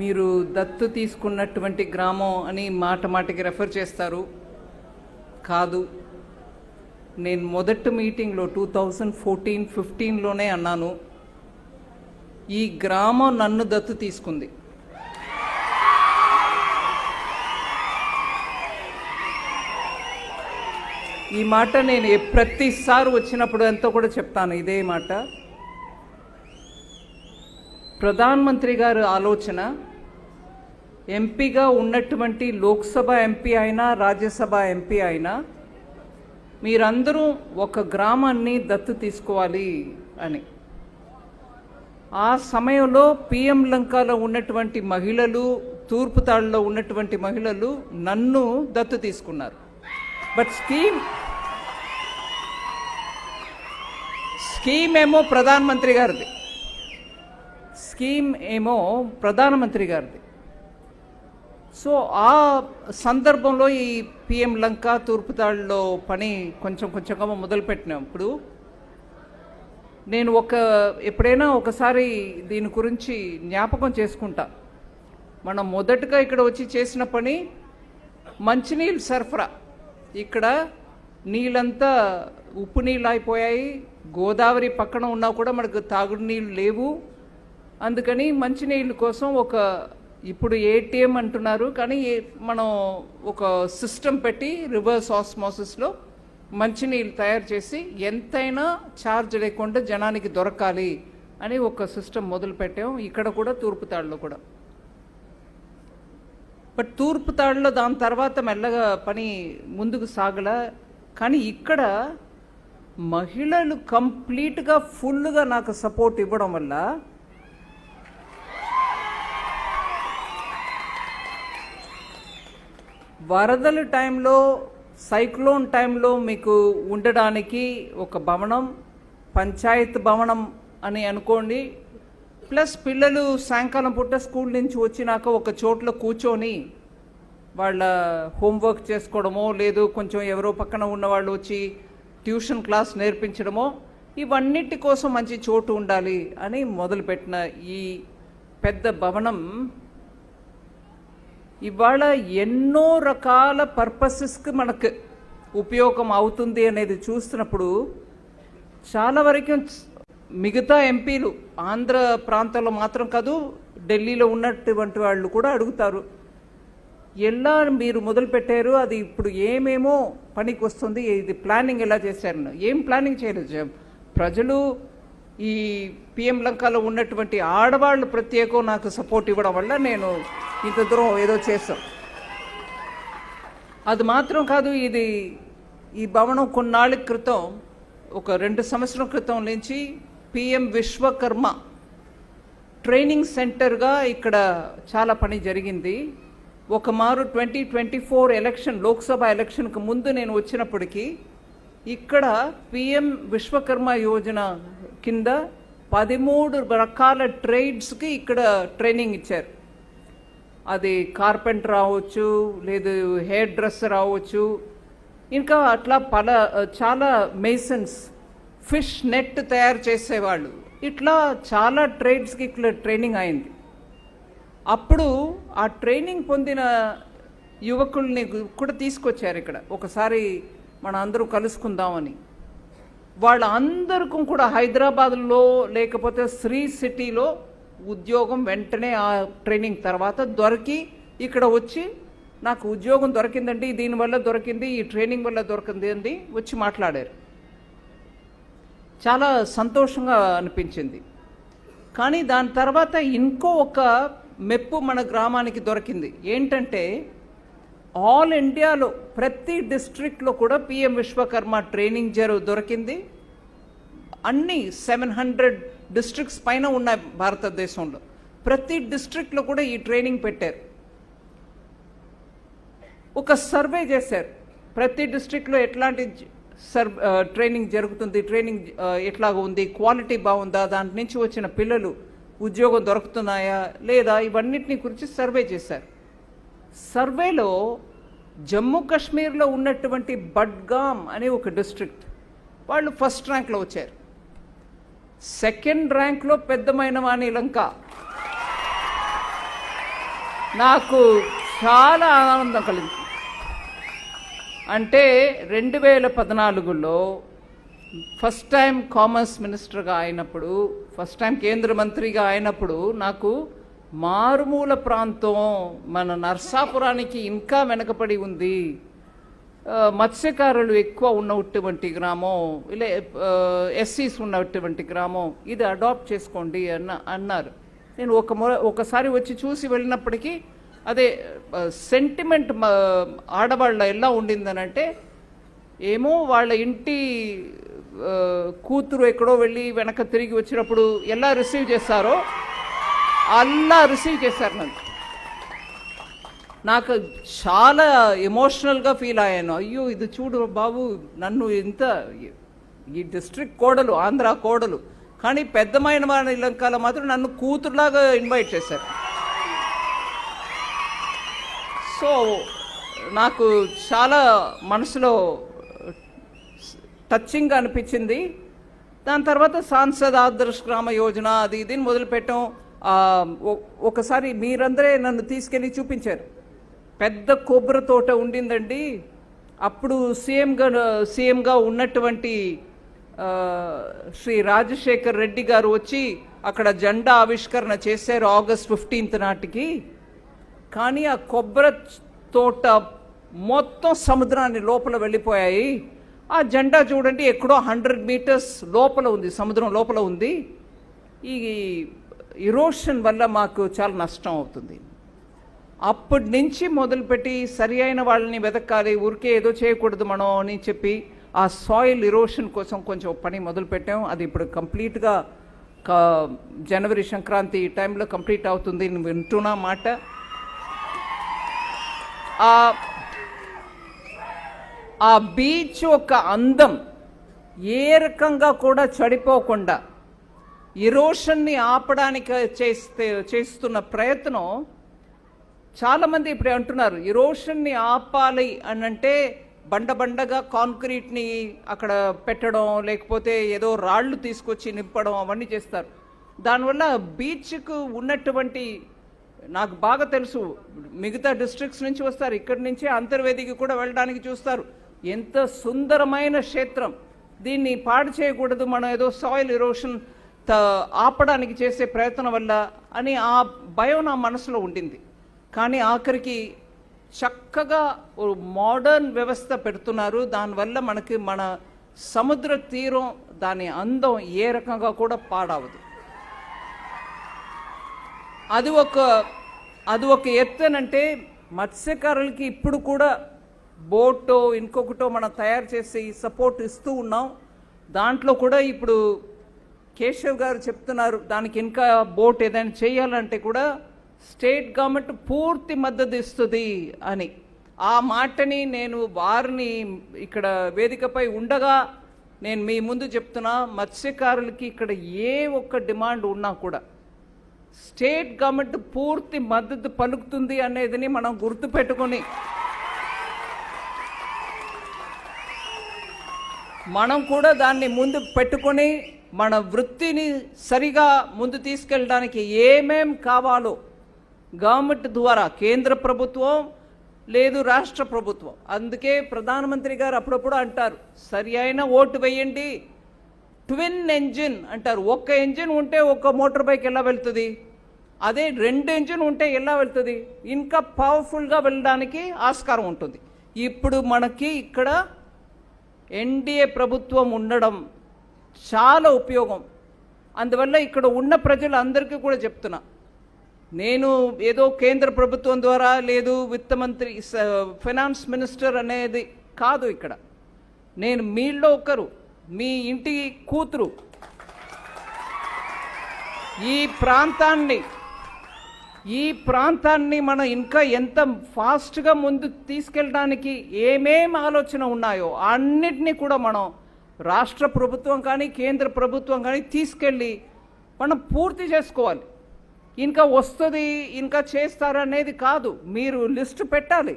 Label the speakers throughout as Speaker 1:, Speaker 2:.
Speaker 1: మీరు దత్తు తీసుకున్నటువంటి గ్రామం అని మాట మాటకి రెఫర్ చేస్తారు. కాదు, నేను మొదటి మీటింగ్లో 2014-15లోనే అన్నాను, ఈ గ్రామం నన్ను దత్తు తీసుకుంది. ఈ మాట నేను ప్రతిసారి వచ్చినప్పుడు ఎంతో కూడా చెప్తాను ఇదే మాట. ప్రధానమంత్రి గారి ఆలోచన, ఎంపీగా ఉన్నటువంటి లోక్సభ ఎంపీ అయినా రాజ్యసభ ఎంపీ అయినా మీరందరూ ఒక గ్రామాన్ని దత్తు తీసుకోవాలి అని. ఆ సమయంలో పిఎం లంకలో ఉన్నటువంటి మహిళలు, తూర్పుతాడులో ఉన్నటువంటి మహిళలు నన్ను దత్తు తీసుకున్నారు. బట్ స్కీమ్ ఏమో ప్రధానమంత్రి గారిది, ప్రధానమంత్రి గారిది. సో ఆ సందర్భంలో ఈ పిఎం లంక తూర్పుతాడులో పని కొంచెం కొంచెంగా మొదలుపెట్టినప్పుడు నేను ఎప్పుడైనా ఒకసారి దీని గురించి జ్ఞాపకం చేసుకుంటా. మనం మొదటగా ఇక్కడ వచ్చి చేసిన పని మంచినీళ్ళు సరఫరా. ఇక్కడ నీళ్ళంతా ఉప్పు నీళ్ళు అయిపోయాయి, గోదావరి పక్కన ఉన్నా కూడా మనకు తాగుడు నీళ్ళు లేవు. అందుకని మంచినీళ్ళ కోసం ఇప్పుడు ఏటీఎం అంటున్నారు, కానీ మనం ఒక సిస్టమ్ పెట్టి రివర్స్ ఆస్మోసిస్లో మంచినీళ్ళు తయారు చేసి ఎంతైనా ఛార్జ్ లేకుండా జనానికి దొరకాలి అని ఒక సిస్టమ్ మొదలు పెట్టాం. ఇక్కడ కూడా తూర్పుతాడులో కూడా. బట్ తూర్పుతాడులో దాని తర్వాత మెల్లగా పని ముందుకు సాగల. కానీ ఇక్కడ మహిళలు కంప్లీట్గా ఫుల్గా నాకు సపోర్ట్ ఇవ్వడం వల్ల వరదల టైంలో, సైక్లోన్ టైంలో మీకు ఉండడానికి ఒక భవనం, పంచాయత్ భవనం అని అనుకోండి, ప్లస్ పిల్లలు సాయంకాలం పూట స్కూల్ నుంచి వచ్చినాక ఒక చోట్ల కూర్చొని వాళ్ళ హోంవర్క్ చేసుకోవడమో, లేదు కొంచెం ఎవరో పక్కన ఉన్నవాళ్ళు వచ్చి ట్యూషన్ క్లాస్ నేర్పించడమో, ఇవన్నిటి కోసం మంచి చోటు ఉండాలి అని మొదలుపెట్టిన ఈ పెద్ద భవనం ఇవాళ ఎన్నో రకాల పర్పసెస్కి మనకు ఉపయోగం అవుతుంది అనేది చూస్తున్నప్పుడు చాలా వరకు మిగతా ఎంపీలు ఆంధ్ర ప్రాంతంలో మాత్రం కాదు, ఢిల్లీలో ఉన్నటువంటి వాళ్ళు కూడా అడుగుతారు, ఎలా మీరు మొదలుపెట్టారు, అది ఇప్పుడు ఏమేమో పనికి వస్తుంది, ఇది ప్లానింగ్ ఎలా చేశారు? ఏం ప్లానింగ్ చేయలేదు. ప్రజలు ఈ పిఎం లంకలో ఉన్నటువంటి ఆడవాళ్ళు ప్రత్యేకం నాకు సపోర్ట్ ఇవ్వడం వల్ల నేను ఇంత దూరం ఏదో చేస్తాం. అది మాత్రం కాదు, ఈ భవనం కొన్నాళ్ళ క్రితం, ఒక 2 సంవత్సరాల క్రితం నుంచి పిఎం విశ్వకర్మ ట్రైనింగ్ సెంటర్గా ఇక్కడ చాలా పని జరిగింది. ఒక మారు 2024 ఎలక్షన్, లోక్సభ ఎలక్షన్కి ముందు నేను వచ్చినప్పటికీ ఇక్కడ పిఎం విశ్వకర్మ యోజన కింద 13 రకాల ట్రేడ్స్కి ఇక్కడ ట్రైనింగ్ ఇచ్చారు. అది కార్పెంటర్ రావచ్చు, లేదు హెయిర్ డ్రెస్సర్ రావచ్చు, ఇంకా అట్లా చాలా మేసన్స్, ఫిష్ నెట్ తయారు చేసేవాళ్ళు, ఇట్లా చాలా ట్రేడ్స్కి ఇక్కడ ట్రైనింగ్ అయింది. అప్పుడు ఆ ట్రైనింగ్ పొందిన యువకుల్ని కూడా తీసుకొచ్చారు ఇక్కడ, ఒకసారి మన అందరూ కలుసుకుందామని. వాళ్ళందరికీ కూడా హైదరాబాద్లో లేకపోతే శ్రీ సిటీలో ఉద్యోగం వెంటనే ఆ ట్రైనింగ్ తర్వాత దొరికి ఇక్కడ వచ్చి, నాకు ఉద్యోగం దొరికిందండి, దీనివల్ల దొరికింది, ఈ ట్రైనింగ్ వల్ల దొరికింది అని వచ్చి మాట్లాడారు. చాలా సంతోషంగా అనిపించింది. కానీ దాని తర్వాత ఇంకో ఒక మెప్పు మన గ్రామానికి దొరికింది. ఏంటంటే ఆల్ ఇండియాలో ప్రతి డిస్ట్రిక్ట్లో కూడా పిఎం విశ్వకర్మ ట్రైనింగ్ దొరికింది. అన్ని 700 డిస్ట్రిక్ట్స్ పైన ఉన్నాయి భారతదేశంలో. ప్రతి డిస్ట్రిక్ట్లో కూడా ఈ ట్రైనింగ్ పెట్టారు. ఒక సర్వే చేశారు, ప్రతి డిస్ట్రిక్ట్లో ఎట్లాంటి ట్రైనింగ్ జరుగుతుంది, ట్రైనింగ్ ఎట్లాగా ఉంది, క్వాలిటీ బాగుందా, దాని నుంచి వచ్చిన పిల్లలు ఉద్యోగం దొరుకుతున్నాయా లేదా, ఇవన్నిటిని గురించి సర్వే చేశారు. సర్వేలో జమ్మూ కాశ్మీర్లో ఉన్నటువంటి బడ్గామ్ అనే ఒక డిస్ట్రిక్ట్ వాళ్ళు ఫస్ట్ ర్యాంక్లో వచ్చారు. సెకండ్ ర్యాంక్లో పెద్దమైన వాణి లంక, నాకు చాలా ఆనందం కలిగింది. అంటే 2014లో ఫస్ట్ టైం కామర్స్ మినిస్టర్గా అయినప్పుడు, ఫస్ట్ టైం కేంద్ర మంత్రిగా అయినప్పుడు నాకు మారుమూల ప్రాంతం మన నర్సాపురానికి ఇంకా వెనకబడి ఉంది, మత్స్యకారులు ఎక్కువ ఉన్నటువంటి గ్రామం, ఇలా ఎస్సీస్ ఉన్నటువంటి గ్రామం, ఇది అడాప్ట్ చేసుకోండి అన్నారు. నేను ఒకసారి వచ్చి చూసి వెళ్ళినప్పటికీ అదే సెంటిమెంట్ ఆడవాళ్ళ ఎలా ఉండిందనంటే, ఏమో వాళ్ళ ఇంటి కూతురు ఎక్కడో వెళ్ళి వెనక తిరిగి వచ్చినప్పుడు ఎలా రిసీవ్ చేస్తారో అలా రిసీవ్ చేశారు నన్ను. నాకు చాలా ఎమోషనల్గా ఫీల్ అయ్యాను. అయ్యో ఇది చూడు బాబు, నన్ను ఇంత ఈ డిస్ట్రిక్ట్ కోడలు, ఆంధ్ర కోడలు, కానీ పెద్దమైన వారి లంకాల మాత్రం నన్ను కూతురులాగా ఇన్వైట్ చేశారు. సో నాకు చాలా మనసులో టచింగ్గా అనిపించింది. దాని తర్వాత సాంసద్ ఆదర్శ్ గ్రామ యోజన అది ఇది మొదలుపెట్టాం. ఒకసారి మీరందరే నన్ను తీసుకెళ్ళి పెద్ద కొబ్బరి తోట ఉండిందండి. అప్పుడు సీఎంగా ఉన్నటువంటి శ్రీ రాజశేఖర్ రెడ్డి గారు వచ్చి అక్కడ జెండా ఆవిష్కరణ చేశారు August 15th నాటికి. కానీ ఆ కొబ్బరి తోట మొత్తం సముద్రాన్ని లోపల వెళ్ళిపోయాయి. ఆ జెండా చూడండి ఎక్కడో 100 meters లోపల ఉంది, సముద్రం లోపల ఉంది. ఈ ఇరోషన్ వల్ల మాకు చాలా నష్టం అవుతుంది. అప్పటి నుంచి మొదలుపెట్టి సరి అయిన వాళ్ళని వెతకాలి, ఊరికే ఏదో చేయకూడదు మనం అని చెప్పి ఆ సాయిల్ ఇరోషన్ కోసం కొంచెం పని మొదలుపెట్టాం. అది ఇప్పుడు కంప్లీట్గా జనవరి సంక్రాంతి టైంలో కంప్లీట్ అవుతుంది వింటున్నా మాట. ఆ బీచ్ ఒక అందం ఏ రకంగా కూడా చెడిపోకుండా ఇరోషన్ని ఆపడానికి చేస్తున్న ప్రయత్నం చాలామంది ఇప్పుడు అంటున్నారు, ఇరోషన్ని ఆపాలి అనంటే బండగా కాంక్రీట్ని అక్కడ పెట్టడం, లేకపోతే ఏదో రాళ్ళు తీసుకొచ్చి నింపడం అవన్నీ చేస్తారు. దానివల్ల బీచ్కు ఉన్నటువంటి, నాకు బాగా తెలుసు, మిగతా డిస్ట్రిక్ట్స్ నుంచి వస్తారు, ఇక్కడి నుంచి అంతర్వేదికి కూడా వెళ్ళడానికి చూస్తారు. ఎంత సుందరమైన క్షేత్రం, దీన్ని పాడు చేయకూడదు మనం ఏదో సాయిల్ ఇరోషన్ ఆపడానికి చేసే ప్రయత్నం వల్ల అని ఆ భయం నా మనసులో ఉండింది. కానీ ఆఖరికి చక్కగా మోడర్న్ వ్యవస్థ పెడుతున్నారు. దానివల్ల మనకి మన సముద్ర తీరం దాని అందం ఏ రకంగా కూడా పాడవదు. అది ఒక ఎత్తనంటే మత్స్యకారులకి ఇప్పుడు కూడా బోటో ఇంకొకటో మనం తయారు చేసి సపోర్ట్ ఇస్తూ ఉన్నాం. దాంట్లో కూడా ఇప్పుడు కేశవ్ గారు చెప్తున్నారు, దానికి ఇంకా బోట్ ఏదైనా చేయాలంటే కూడా స్టేట్ గవర్నమెంట్ పూర్తి మద్దతు ఇస్తుంది అని. ఆ మాటని నేను వారిని ఇక్కడ వేదికపై ఉండగా నేను మీ ముందు చెప్తున్నా, మత్స్యకారులకి ఇక్కడ ఏ ఒక్క డిమాండ్ ఉన్నా కూడా స్టేట్ గవర్నమెంట్ పూర్తి మద్దతు పలుకుతుంది అనేదని మనం గుర్తుపెట్టుకొని మనం కూడా దాన్ని ముందు పెట్టుకొని మన వృత్తిని సరిగా ముందు తీసుకెళ్ళడానికి ఏమేం కావాలో గవర్నమెంట్ ద్వారా, కేంద్ర ప్రభుత్వం లేదు రాష్ట్ర ప్రభుత్వం, అందుకే ప్రధానమంత్రి గారు అప్పుడప్పుడు అంటారు, సరి అయిన ఓటు వేయండి, ట్విన్ ఎంజిన్ అంటారు. ఒక్క ఎంజిన్ ఉంటే ఒక్క మోటార్ బైక్ ఎలా వెళ్తుంది, అదే 2 ఎంజిన్ ఉంటే ఎలా వెళ్తుంది, ఇంకా పవర్ఫుల్గా వెళ్ళడానికి ఆస్కారం ఉంటుంది. ఇప్పుడు మనకి ఇక్కడ ఎన్డీఏ ప్రభుత్వం ఉండడం చాలా ఉపయోగం. అందువల్ల ఇక్కడ ఉన్న ప్రజలందరికీ కూడా చెప్తున్నా, నేను ఏదో కేంద్ర ప్రభుత్వం ద్వారా లేదు విత్త మంత్రి ఫైనాన్స్ మినిస్టర్ అనేది కాదు, ఇక్కడ నేను మీలో ఒకరు, మీ ఇంటి కూతురు. ఈ ప్రాంతాన్ని మనం ఇంకా ఎంత ఫాస్ట్గా ముందు తీసుకెళ్ళడానికి ఏమేం ఆలోచన ఉన్నాయో అన్నిటినీ కూడా మనం రాష్ట్ర ప్రభుత్వం కానీ కేంద్ర ప్రభుత్వం కానీ తీసుకెళ్ళి మనం పూర్తి చేసుకోవాలి. ఇంకా వస్తుంది ఇంకా చేస్తారనేది కాదు, మీరు లిస్టు పెట్టాలి.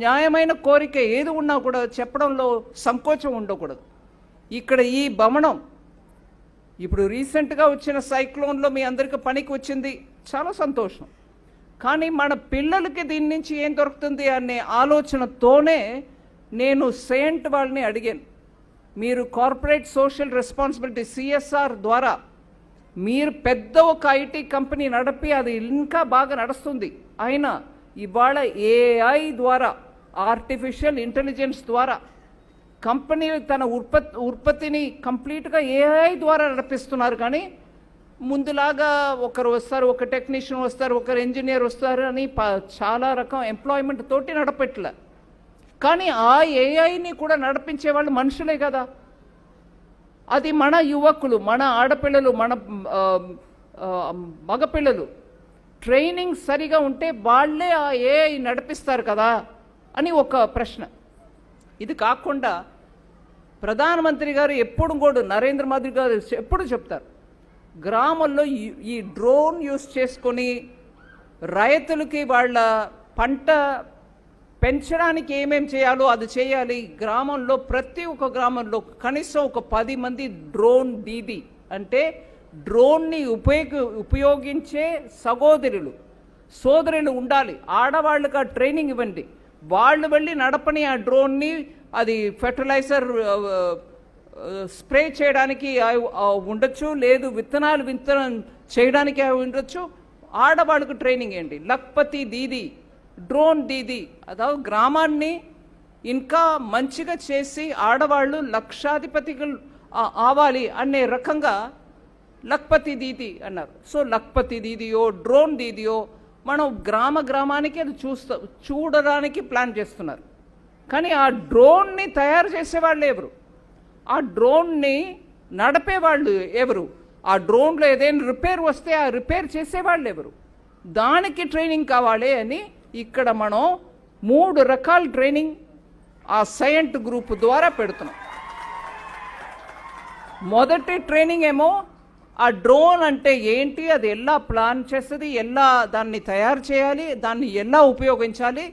Speaker 1: న్యాయమైన కోరిక ఏది ఉన్నా కూడా చెప్పడంలో సంకోచం ఉండకూడదు. ఇక్కడ ఈ భవనం ఇప్పుడు రీసెంట్గా వచ్చిన సైక్లోన్లో మీ అందరికీ పనికి వచ్చింది, చాలా సంతోషం. కానీ మన పిల్లలకి దీని నుంచి ఏం దొరుకుతుంది అనే ఆలోచనతోనే నేను సెయింట్ వాళ్ళని అడిగాను, మీరు కార్పొరేట్ సోషల్ రెస్పాన్సిబిలిటీ CSR ద్వారా మీరు పెద్ద ఒక ఐటీ కంపెనీ నడిపి అది ఇంకా బాగా నడుస్తుంది. అయినా ఇవాళ AI ద్వారా, ఆర్టిఫిషియల్ ఇంటెలిజెన్స్ ద్వారా కంపెనీ తన ఉత్పత్తిని కంప్లీట్గా AI ద్వారా నడిపిస్తున్నారు. కానీ ముందులాగా ఒకరు వస్తారు, ఒక టెక్నీషియన్ వస్తారు, ఒకరు ఇంజనీర్ వస్తారు అని చాలా రకం ఎంప్లాయ్మెంట్ తోటి నడపట్లే. కానీ ఆ AIని కూడా నడిపించే వాళ్ళు మనుషులే కదా. అది మన యువకులు, మన ఆడపిల్లలు, మన మగపిల్లలు ట్రైనింగ్ సరిగా ఉంటే వాళ్ళే ఆ AI నడిపిస్తారు కదా అని ఒక ప్రశ్న. ఇది కాకుండా ప్రధానమంత్రి గారు ఎప్పుడు కూడా, నరేంద్ర మోదీ గారు ఎప్పుడు చెప్తారు, గ్రామాల్లో ఈ డ్రోన్ యూస్ చేసుకొని రైతులకి వాళ్ళ పంట పెంచడానికి ఏమేమి చేయాలో అది చేయాలి. గ్రామంలో ప్రతి ఒక్క గ్రామంలో కనీసం ఒక 10 మంది డ్రోన్ దీదీ అంటే డ్రోన్ని ఉపయోగించే సోదరులు ఉండాలి. ఆడవాళ్ళకి ఆ ట్రైనింగ్ ఇవ్వండి, వాళ్ళు వెళ్ళి నడపని ఆ డ్రోన్ని. అది ఫెర్టిలైజర్ స్ప్రే చేయడానికి ఉండొచ్చు, లేదు విత్తనం చేయడానికి ఉండొచ్చు. ఆడవాళ్ళకు ట్రైనింగ్ ఏంటి, లక్పతి దీదీ, డ్రోన్ దీదీ. అதாவது గ్రామాన్ని ఇంకా మంచిగా చేసి ఆడవాళ్ళు లక్షాధిపతిగా అవ్వాలి అనే రకంగా లక్పతి దీదీ అన్నారు. సో లక్పతి దీదియో డ్రోన్ దీదియో మనం గ్రామానికి అది చూడడానికి ప్లాన్ చేస్తున్నారు. కానీ ఆ డ్రోన్ని తయారు చేసేవాళ్ళు ఎవరు, ఆ డ్రోన్ని నడిపేవాళ్ళు ఎవరు, ఆ డ్రోన్లో ఏదైనా రిపేర్ వస్తే ఆ రిపేర్ చేసేవాళ్ళు ఎవరు, దానికి ట్రైనింగ్ కావాలి అని ఇక్కడ మనం 3 రకాల ట్రైనింగ్ ఆ సైంట్ గ్రూప్ ద్వారా పెడుతున్నాం. మొదటి ట్రైనింగ్ ఏమో ఆ డ్రోన్ అంటే ఏంటి, అది ఎలా ప్లాన్ చేస్తుంది, ఎలా దాన్ని తయారు చేయాలి, దాన్ని ఎలా ఉపయోగించాలి,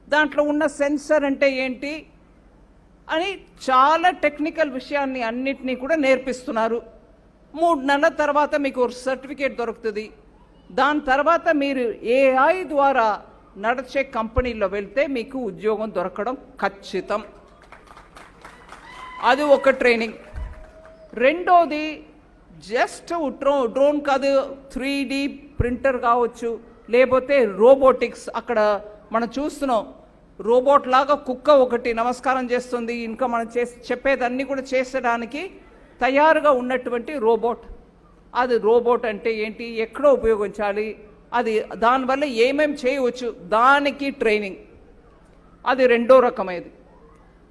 Speaker 1: దాంట్లో ఉన్న సెన్సర్ అంటే ఏంటి అని చాలా టెక్నికల్ విషయాన్ని అన్నిటినీ కూడా నేర్పిస్తున్నారు. 3 నెలల తర్వాత మీకు సర్టిఫికేట్ దొరుకుతుంది. దాని తర్వాత మీరు AI ద్వారా నడిచే కంపెనీలో వెళ్తే మీకు ఉద్యోగం దొరకడం ఖచ్చితం. అది ఒక ట్రైనింగ్. రెండోది జస్ట్ డ్రోన్ కాదు, 3D ప్రింటర్ కావచ్చు, లేకపోతే రోబోటిక్స్. అక్కడ మనం చూస్తున్నాం రోబోట్ లాగా కుక్క ఒకటి నమస్కారం చేస్తుంది, ఇంకా మనం చెప్పేదన్నీ కూడా చేసడానికి తయారుగా ఉన్నటువంటి రోబోట్. అది రోబోట్ అంటే ఏంటి, ఎక్కడ ఉపయోగించాలి, అది దానివల్ల ఏమేమి చేయవచ్చు, దానికి ట్రైనింగ్. అది రెండో రకమైనది.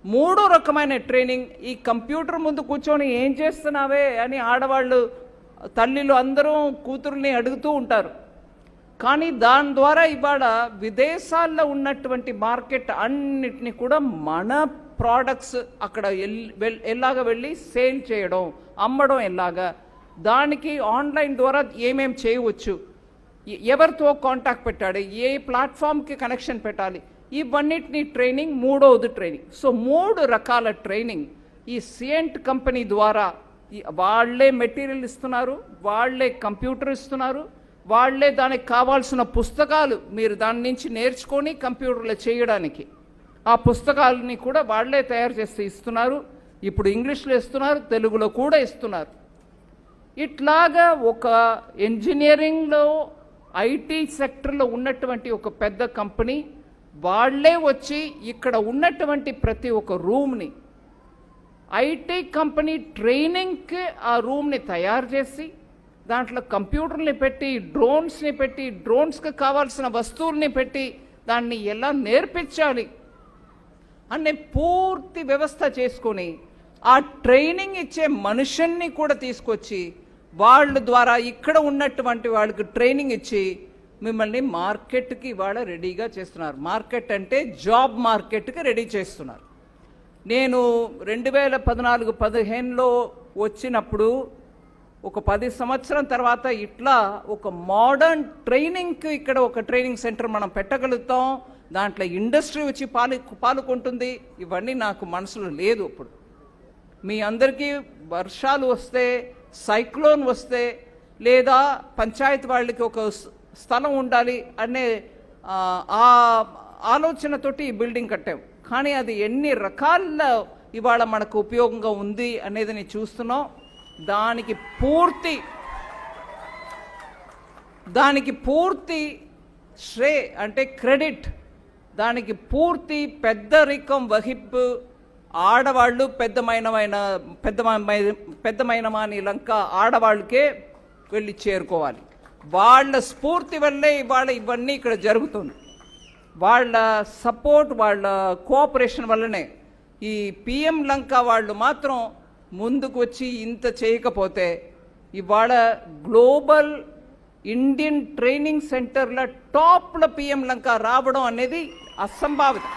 Speaker 1: మూడో రకమైన ట్రైనింగ్ ఈ కంప్యూటర్ ముందు కూర్చొని ఏం చేస్తున్నావే అని ఆడవాళ్ళు తల్లిలు అందరూ కూతుర్ని అడుగుతూ ఉంటారు. కానీ దాని ద్వారా ఇవాళ విదేశాల్లో ఉన్నటువంటి మార్కెట్ అన్నిటినీ కూడా మన ప్రోడక్ట్స్ అక్కడ ఎలాగ వెళ్ళి సేల్ చేయడం, అమ్మడం ఎలాగా, దానికి ఆన్లైన్ ద్వారా ఏమేం చేయవచ్చు, ఎవరితో కాంటాక్ట్ పెట్టాలి, ఏ ప్లాట్ఫామ్కి కనెక్షన్ పెట్టాలి, ఇవన్నిటిని ట్రైనింగ్. మూడవది ట్రైనింగ్. సో 3 రకాల ట్రైనింగ్ ఈ సియంట్ కంపెనీ ద్వారా వాళ్ళే మెటీరియల్ ఇస్తున్నారు, వాళ్ళే కంప్యూటర్ ఇస్తున్నారు, వాళ్ళే దానికి కావాల్సిన పుస్తకాలు మీరు దాని నుంచి నేర్చుకొని కంప్యూటర్లో చేయడానికి ఆ పుస్తకాలని కూడా వాళ్ళే తయారు చేసి ఇస్తున్నారు. ఇప్పుడు ఇంగ్లీష్లో ఇస్తున్నారు, తెలుగులో కూడా ఇస్తున్నారు. ఇట్లాగా ఒక ఇంజనీరింగ్లో ఐటీ సెక్టర్లో ఉన్నటువంటి ఒక పెద్ద కంపెనీ వాళ్ళే వచ్చి ఇక్కడ ఉన్నటువంటి ప్రతి ఒక్క రూమ్ని ఐటీ కంపెనీ ట్రైనింగ్కి ఆ రూమ్ని తయారు చేసి దాంట్లో కంప్యూటర్ని పెట్టి డ్రోన్స్ని పెట్టి డ్రోన్స్కి కావాల్సిన వస్తువుల్ని పెట్టి దాన్ని ఎలా నేర్పించాలి అనే పూర్తి వ్యవస్థ చేసుకొని ఆ ట్రైనింగ్ ఇచ్చే మనుషుల్ని కూడా తీసుకొచ్చి వాళ్ళ ద్వారా ఇక్కడ ఉన్నటువంటి వాళ్ళకి ట్రైనింగ్ ఇచ్చి మిమ్మల్ని మార్కెట్కి ఇవాళ రెడీగా చేస్తున్నారు. మార్కెట్ అంటే జాబ్ మార్కెట్కి రెడీ చేస్తున్నారు. నేను 2014-15లో వచ్చినప్పుడు ఒక 10 సంవత్సరం తర్వాత ఇట్లా ఒక మోడర్న్ ట్రైనింగ్కి ఇక్కడ ఒక ట్రైనింగ్ సెంటర్ మనం పెట్టగలుగుతాం, దాంట్లో ఇండస్ట్రీ వచ్చి పాల్గొంటుంది, ఇవన్నీ నాకు మనసులో లేదు. ఇప్పుడు మీ అందరికీ వర్షాలు వస్తే, సైక్లోన్ వస్తే, లేదా పంచాయతీ వాళ్ళకి ఒక స్థలం ఉండాలి అనే ఆ ఆలోచనతోటి ఈ బిల్డింగ్ కట్టాం. కానీ అది ఎన్ని రకాల ఇవాళ మనకు ఉపయోగంగా ఉంది అనేది నేను చూస్తున్నాం. దానికి పూర్తి అంటే క్రెడిట్, దానికి పూర్తి పెద్దరికం వహింపు ఆడవాళ్ళు పెద్దమైనమాని లంక ఆడవాళ్ళకే వెళ్ళి చేరుకోవాలి. వాళ్ళ స్ఫూర్తి వల్లే ఇవాళ ఇవన్నీ ఇక్కడ జరుగుతుంది. వాళ్ళ సపోర్ట్, వాళ్ళ కోఆపరేషన్ వల్లనే. ఈ పిఎం లంక వాళ్ళు మాత్రం ముందుకు వచ్చి ఇంత చేయకపోతే ఇవాళ గ్లోబల్ ఇండియన్ ట్రైనింగ్ సెంటర్ల టాప్ల పిఎం లంక రావడం అనేది అసంభావితం.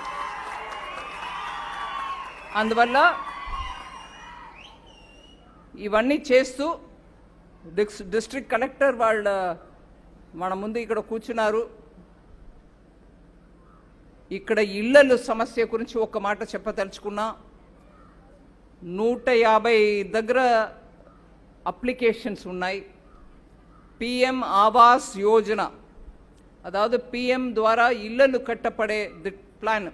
Speaker 1: అందువల్ల ఇవన్నీ చేస్తూ డిస్ట్రిక్ట్ కలెక్టర్ మన ముందు ఇక్కడ కూర్చున్నారు. ఇక్కడ ఇళ్లలు సమస్య గురించి ఒక మాట చెప్పదలుచుకున్నా. 150 దగ్గర అప్లికేషన్స్ ఉన్నాయి. పిఎం ఆవాస్ యోజన, అதாவது పిఎం ద్వారా ఇళ్లలు కట్టపడే ప్లాన్.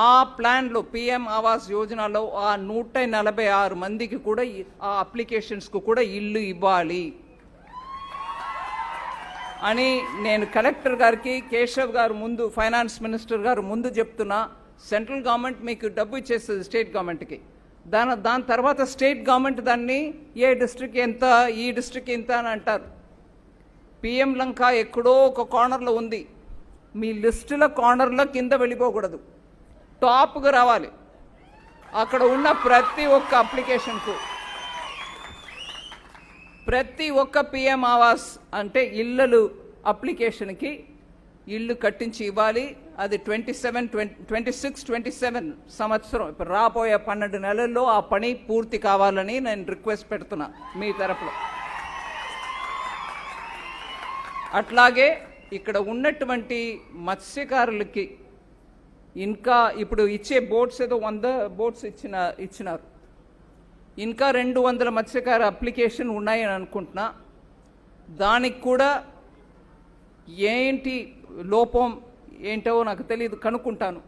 Speaker 1: ఆ ప్లాన్లో పిఎం ఆవాస్ యోజనలో ఆ 146 మందికి కూడా ఆ అప్లికేషన్స్కు కూడా ఇల్లు ఇవ్వాలి అని నేను కలెక్టర్ గారికి, కేశవ్ గారు ముందు, ఫైనాన్స్ మినిస్టర్ గారు ముందు చెప్తున్నా. సెంట్రల్ గవర్నమెంట్ మీకు డబ్బు ఇచ్చేస్తుంది స్టేట్ గవర్నమెంట్కి. దాని తర్వాత స్టేట్ గవర్నమెంట్ దాన్ని ఏ డిస్ట్రిక్ట్ ఎంత, ఈ డిస్ట్రిక్ట్ ఎంత అని అంటారు. పిఎం లంక ఎక్కడో ఒక కార్నర్లో ఉంది. మీ లిస్టుల కార్నర్లో కింద వెళ్ళిపోకూడదు, టాప్గా రావాలి. అక్కడ ఉన్న ప్రతి ఒక్క అప్లికేషన్కు, ప్రతి ఒక్క పిఎం ఆవాస్ అంటే ఇళ్ళలు అప్లికేషన్కి ఇల్లు కట్టించి ఇవ్వాలి. అది 26-27 సంవత్సరం, ఇప్పుడు రాబోయే 12 నెలల్లో ఆ పని పూర్తి కావాలని నేను రిక్వెస్ట్ పెడుతున్నా మీ తరపులో. అట్లాగే ఇక్కడ ఉన్నటువంటి మత్స్యకారులకి ఇంకా ఇప్పుడు ఇచ్చే బోట్స్ ఏదో 100 బోట్స్ ఇచ్చినారు. ఇంకా 200 మత్స్యకార అప్లికేషన్ ఉన్నాయని అనుకుంటున్నా. దానికి కూడా ఏంటి లోపం ఏంటో నాకు తెలియదు, కనుక్కుంటాను.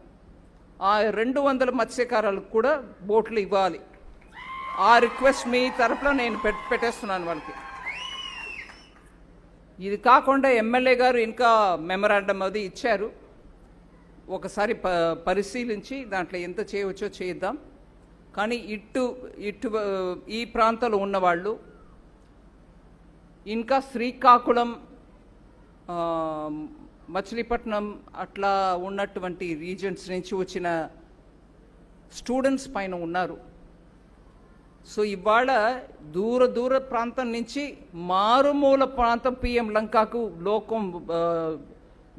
Speaker 1: ఆ 200 మత్స్యకారులకు కూడా బోట్లు ఇవ్వాలి. ఆ రిక్వెస్ట్ మీ తరఫున నేను పెట్టేస్తున్నాను వాళ్ళకి. ఇది కాకుండా ఎమ్మెల్యే గారు ఇంకా మెమరాండం అది ఇచ్చారు. ఒకసారి పరిశీలించి దాంట్లో ఎంత చేయవచ్చో చేద్దాం. కానీ ఇటు ఈ ప్రాంతంలో ఉన్నవాళ్ళు ఇంకా శ్రీకాకుళం, మచిలీపట్నం అట్లా ఉన్నటువంటి రీజన్స్ నుంచి వచ్చిన స్టూడెంట్స్ పైన ఉన్నారు. సో ఇవాళ దూర ప్రాంతం నుంచి మారుమూల ప్రాంతం పిఎం లంకకు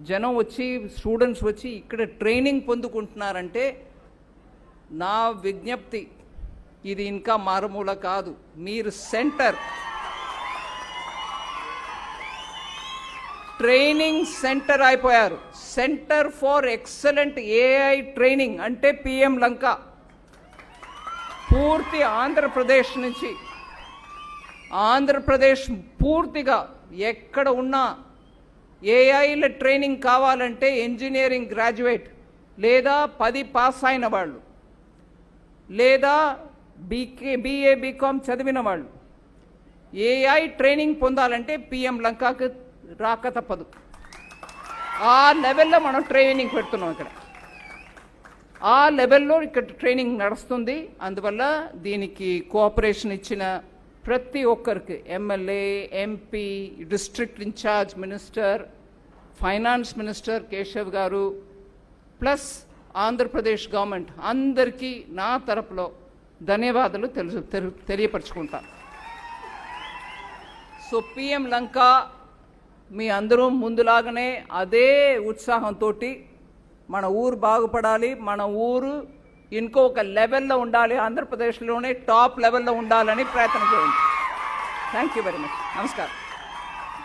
Speaker 1: జనం వచ్చి, స్టూడెంట్స్ వచ్చి ఇక్కడ ట్రైనింగ్ పొందుకుంటున్నారంటే నా విజ్ఞప్తి, ఇది ఇంకా మారుమూల కాదు. మీరు ట్రైనింగ్ సెంటర్ అయిపోయారు. Centre for excellent AI training అంటే పిఎం లంక. పూర్తి ఆంధ్రప్రదేశ్ పూర్తిగా ఎక్కడ ఉన్నా ఏఐల ట్రైనింగ్ కావాలంటే ఇంజనీరింగ్ గ్రాడ్యుయేట్ లేదా 10 పాస్ అయిన వాళ్ళు లేదా BA BCom చదివిన వాళ్ళు ఏఐ ట్రైనింగ్ పొందాలంటే పిఎం లంకకు రాక తప్పదు. ఆ లెవెల్లో మనం ట్రైనింగ్ పెడుతున్నాం. ఆ లెవెల్లో ఇక్కడ ట్రైనింగ్ నడుస్తుంది. అందువల్ల దీనికి కోఆపరేషన్ ఇచ్చిన ప్రతి ఒక్కరికి, MLA, MP, district in-charge minister, finance minister Keshav garu, plus Andhra Pradesh government అందరికీ నా తరపులో ధన్యవాదాలు తెలియపరచుకుంటాను. సో పిఎం లంక మీ అందరూ ముందులాగానే అదే ఉత్సాహంతో మన ఊరు బాగుపడాలి, మన ఊరు ఇంకొక లెవెల్లో ఉండాలి, ఆంధ్రప్రదేశ్లోనే టాప్ లెవెల్లో ఉండాలని ప్రయత్నం చేయండి. Thank you very much. నమస్కారం.